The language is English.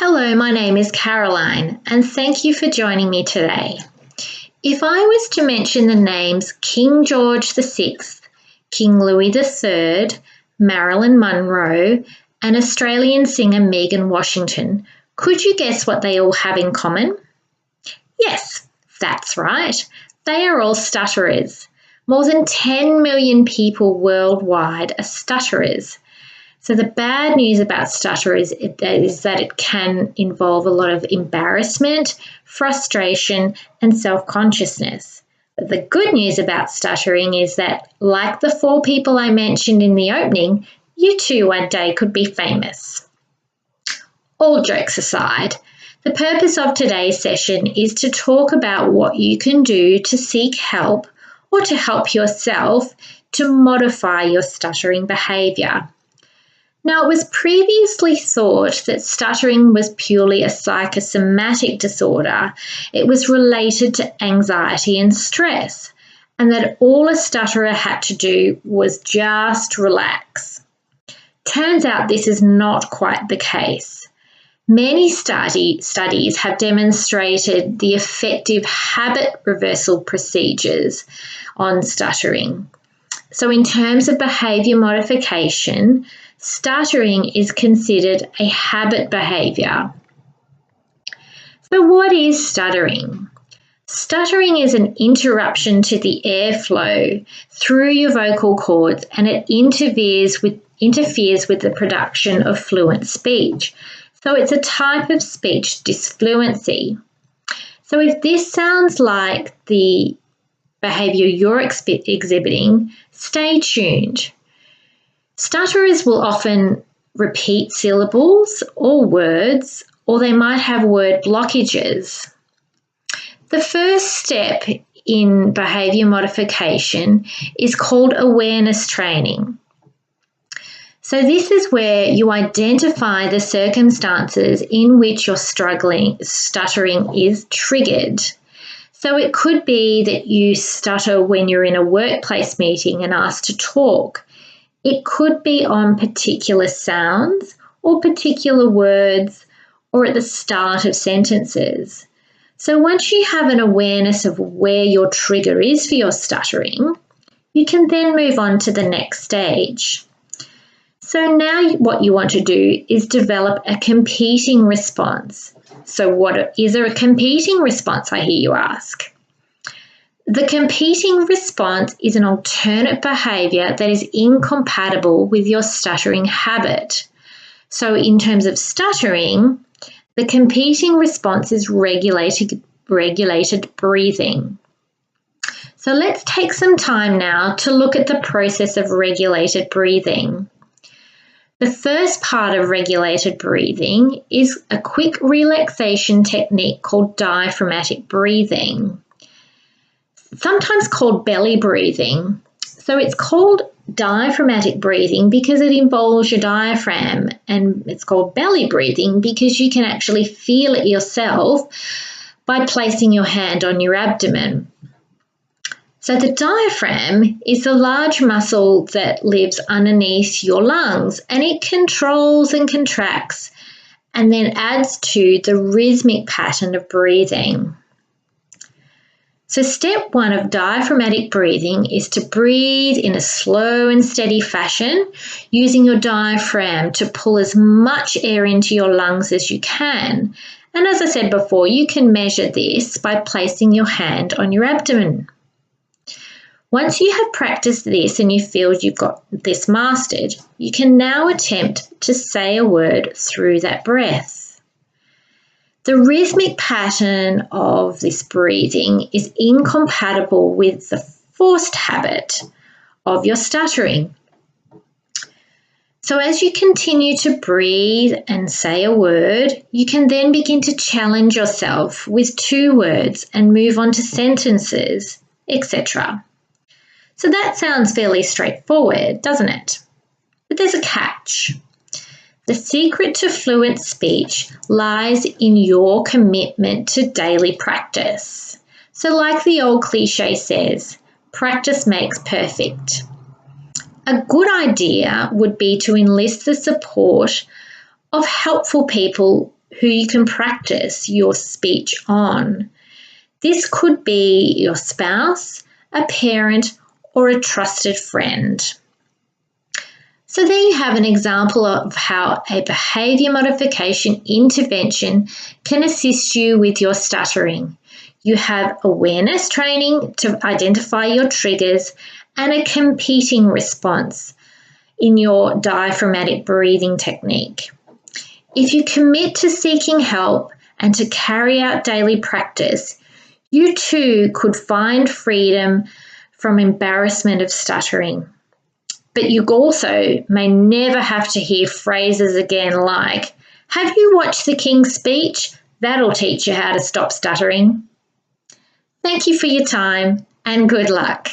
Hello, my name is Caroline, and thank you for joining me today. If I was to mention the names King George VI, King Louis III, Marilyn Monroe, and Australian singer Megan Washington, could you guess what they all have in common? Yes, that's right. They are all stutterers. More than 10 million people worldwide are stutterers. So the bad news about stutterers is that it can involve a lot of embarrassment, frustration, and self-consciousness. But the good news about stuttering is that, like the 4 people I mentioned in the opening, you too one day could be famous. All jokes aside, the purpose of today's session is to talk about what you can do to seek help or to help yourself to modify your stuttering behaviour. Now, it was previously thought that stuttering was purely a psychosomatic disorder. It was related to anxiety and stress, and that all a stutterer had to do was just relax. Turns out this is not quite the case. Many studies have demonstrated the effective habit reversal procedures on stuttering. So in terms of behaviour modification, stuttering is considered a habit behaviour. So what is stuttering? Stuttering is an interruption to the airflow through your vocal cords, and it interferes with the production of fluent speech. So it's a type of speech disfluency. So if this sounds like the behaviour you're exhibiting, stay tuned. Stutterers will often repeat syllables or words, or they might have word blockages. The first step in behaviour modification is called awareness training. So this is where you identify the circumstances in which your stuttering is triggered. So it could be that you stutter when you're in a workplace meeting and asked to talk. It could be on particular sounds or particular words or at the start of sentences. So once you have an awareness of where your trigger is for your stuttering, you can then move on to the next stage. So now what you want to do is develop a competing response. So what is a competing response, I hear you ask? The competing response is an alternate behaviour that is incompatible with your stuttering habit. So in terms of stuttering, the competing response is regulated breathing. So let's take some time now to look at the process of regulated breathing. The first part of regulated breathing is a quick relaxation technique called diaphragmatic breathing, sometimes called belly breathing. So it's called diaphragmatic breathing because it involves your diaphragm, and it's called belly breathing because you can actually feel it yourself by placing your hand on your abdomen. So the diaphragm is the large muscle that lives underneath your lungs, and it controls and contracts and then adds to the rhythmic pattern of breathing. So step 1 of diaphragmatic breathing is to breathe in a slow and steady fashion using your diaphragm to pull as much air into your lungs as you can. And as I said before, you can measure this by placing your hand on your abdomen. Once you have practiced this and you feel you've got this mastered, you can now attempt to say a word through that breath. The rhythmic pattern of this breathing is incompatible with the forced habit of your stuttering. So as you continue to breathe and say a word, you can then begin to challenge yourself with 2 words and move on to sentences, etc. So that sounds fairly straightforward, doesn't it? But there's a catch. The secret to fluent speech lies in your commitment to daily practice. So like the old cliche says, practice makes perfect. A good idea would be to enlist the support of helpful people who you can practice your speech on. This could be your spouse, a parent, or a trusted friend. So there you have an example of how a behaviour modification intervention can assist you with your stuttering. You have awareness training to identify your triggers and a competing response in your diaphragmatic breathing technique. If you commit to seeking help and to carry out daily practice, you too could find freedom from embarrassment of stuttering. But you also may never have to hear phrases again like, "Have you watched the King's Speech? That'll teach you how to stop stuttering." Thank you for your time and good luck.